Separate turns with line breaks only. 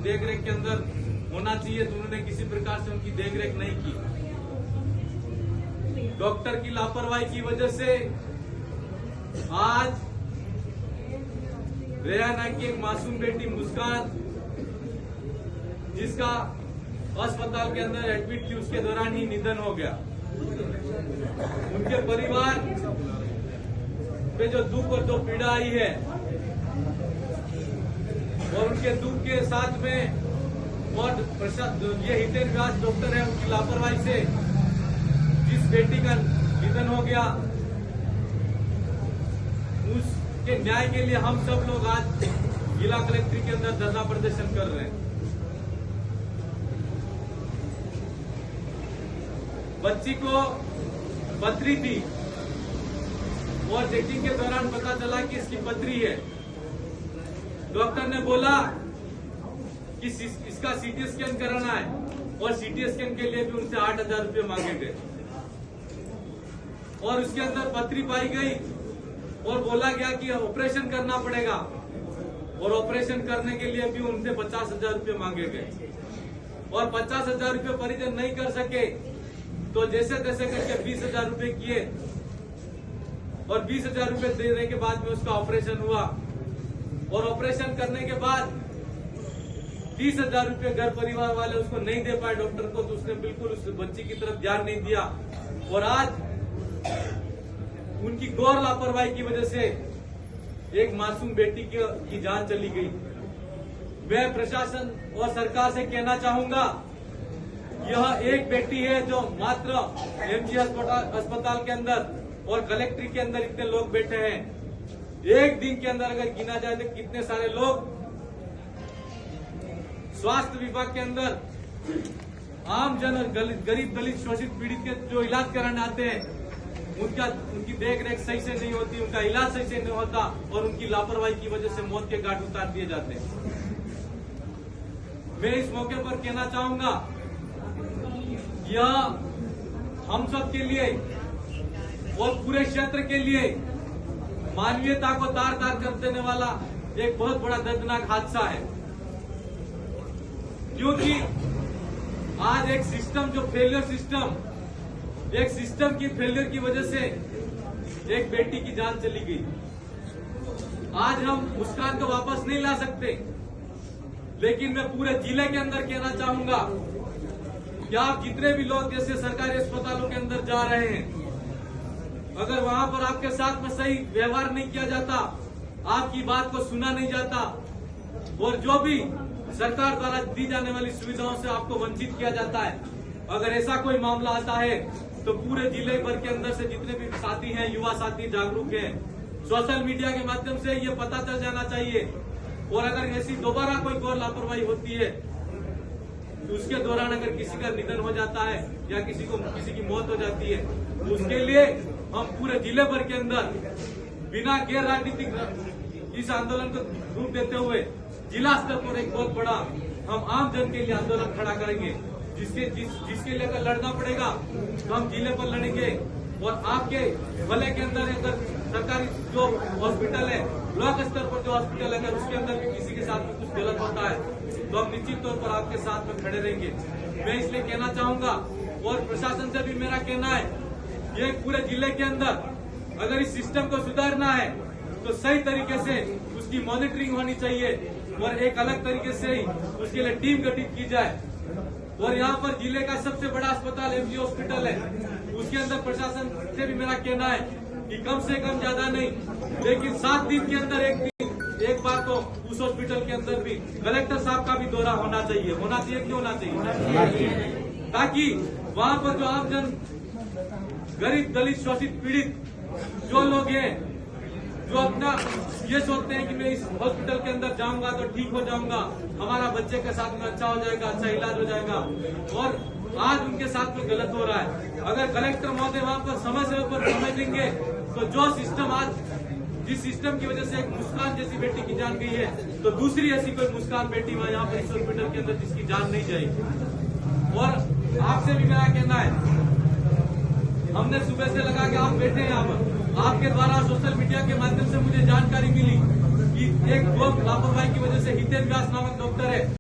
देखरेख के अंदर होना चाहिए, तो उन्होंने किसी प्रकार से उनकी देखरेख नहीं की। डॉक्टर की लापरवाही की वजह से आज रेहाना की एक मासूम बेटी मुस्कान, जिसका अस्पताल के अंदर एडमिट थी, उसके दौरान ही निधन हो गया। उनके परिवार पे जो दुख और जो पीड़ा आई है, और उनके दुख के साथ में और ये हितेन व्यास डॉक्टर है, उनकी लापरवाही से जिस बेटी का निधन हो गया, उसके न्याय के लिए हम सब लोग आज जिला कलेक्ट्रेट के अंदर धरना प्रदर्शन कर रहे हैं। बच्ची को पथरी थी और चेकिंग के दौरान पता चला कि इसकी पथरी है। डॉक्टर ने बोला कि इसका सीटी स्कैन कराना है, और सीटी स्कैन के लिए भी उनसे 8,000 रुपये मांगे गए, और उसके अंदर पथरी पाई गई और बोला गया कि ऑपरेशन करना पड़ेगा, और ऑपरेशन करने के लिए भी उनसे 50,000 रुपये मांगे गए, और 50,000 रुपये परिजन नहीं कर सके, तो जैसे तैसे करके 20,000 रुपये किए, और 20,000 रुपये देने के बाद में उसका ऑपरेशन हुआ, और ऑपरेशन करने के बाद 30,000 रुपये घर परिवार वाले उसको नहीं दे पाए डॉक्टर को, तो उसने बिल्कुल उस बच्ची की तरफ ध्यान नहीं दिया, और आज उनकी गौर लापरवाही की वजह से एक मासूम बेटी की जान चली गई। मैं प्रशासन और सरकार से कहना चाहूंगा, यह एक बेटी है जो मात्र एमजी अस्पताल के अंदर और कलेक्ट्रेट के अंदर इतने लोग बैठे हैं। एक दिन के अंदर अगर गिना जाए तो कितने सारे लोग स्वास्थ्य विभाग के अंदर आम जन, गरीब दलित शोषित पीड़ित के जो इलाज कराने आते हैं, उनकी देखरेख सही से नहीं होती, उनका इलाज सही से नहीं होता, और उनकी लापरवाही की वजह से मौत के घाट उतार दिए जाते हैं। मैं इस मौके पर कहना चाहूंगा, यह हम सब के लिए और पूरे क्षेत्र के लिए मानवीयता को तार तार कर देने वाला एक बहुत बड़ा दर्दनाक हादसा है, क्योंकि आज एक सिस्टम जो फेलियर सिस्टम, एक सिस्टम की फेलियर की वजह से एक बेटी की जान चली गई। आज हम मुस्कान को वापस नहीं ला सकते, लेकिन मैं पूरे जिले के अंदर कहना चाहूंगा कि आप जितने भी लोग जैसे सरकारी अस्पतालों के अंदर जा रहे हैं, अगर वहां पर आपके साथ में सही व्यवहार नहीं किया जाता, आपकी बात को सुना नहीं जाता, और जो भी सरकार द्वारा दी जाने वाली सुविधाओं से आपको वंचित किया जाता है, अगर ऐसा कोई मामला आता है तो पूरे जिले भर के अंदर से जितने भी साथी हैं, युवा साथी जागरूक हैं, सोशल मीडिया के माध्यम से ये पता चल जाना चाहिए, और अगर ऐसी दोबारा कोई गौर लापरवाही होती है, तो उसके दौरान अगर किसी का निधन हो जाता है या किसी की मौत हो जाती है, तो उसके लिए हम पूरे जिले भर के अंदर बिना गैर राजनीतिक इस आंदोलन को रूप देते हुए जिला स्तर पर एक बहुत बड़ा हम आम जन के लिए आंदोलन खड़ा करेंगे, जिसके लिए अगर लड़ना पड़ेगा तो हम जिले पर लड़ेंगे, और आपके भले के अंदर अगर सरकारी जो हॉस्पिटल है, ब्लॉक स्तर पर जो हॉस्पिटल है, अगर उसके अंदर भी किसी के साथ में कुछ गलत होता है, तो हम निश्चित तौर पर आपके साथ में खड़े रहेंगे। मैं इसलिए कहना चाहूंगा, और प्रशासन से भी मेरा कहना है, ये पूरे जिले के अंदर अगर इस सिस्टम को सुधारना है तो सही तरीके से उसकी मॉनिटरिंग होनी चाहिए, और एक अलग तरीके से ही उसके लिए टीम गठित की जाए। और यहाँ पर जिले का सबसे बड़ा अस्पताल एमजी हॉस्पिटल है, उसके अंदर प्रशासन से भी मेरा कहना है कि कम से कम ज्यादा नहीं, लेकिन 7 दिन के अंदर एक बार तो उस हॉस्पिटल के अंदर भी कलेक्टर साहब का भी दौरा होना चाहिए क्यों होना चाहिए, ताकि वहाँ पर जो आम जन, गरीब दलित शोषित पीड़ित जो लोग हैं, जो अपना ये सोचते हैं कि मैं इस हॉस्पिटल के अंदर जाऊंगा तो ठीक हो जाऊंगा, हमारा बच्चे के साथ में अच्छा हो जाएगा, अच्छा इलाज हो जाएगा, और आज उनके साथ में गलत हो रहा है। अगर कलेक्टर महोदय वहां पर समय समय पर समझ लेंगे, तो जो सिस्टम आज, जिस सिस्टम की वजह से एक मुस्कान जैसी बेटी की जान गई है, तो दूसरी ऐसी कोई मुस्कान बेटी वहां यहाँ पर इस हॉस्पिटल के अंदर जिसकी जान नहीं जाएगी। और आपसे भी मेरा कहना है, हमने सुबह से लगा के आप बैठे हैं यहाँ पर, आपके द्वारा सोशल मीडिया के माध्यम से मुझे जानकारी मिली कि एक लापरवाही की वजह से हितेन व्यास नामक डॉक्टर है,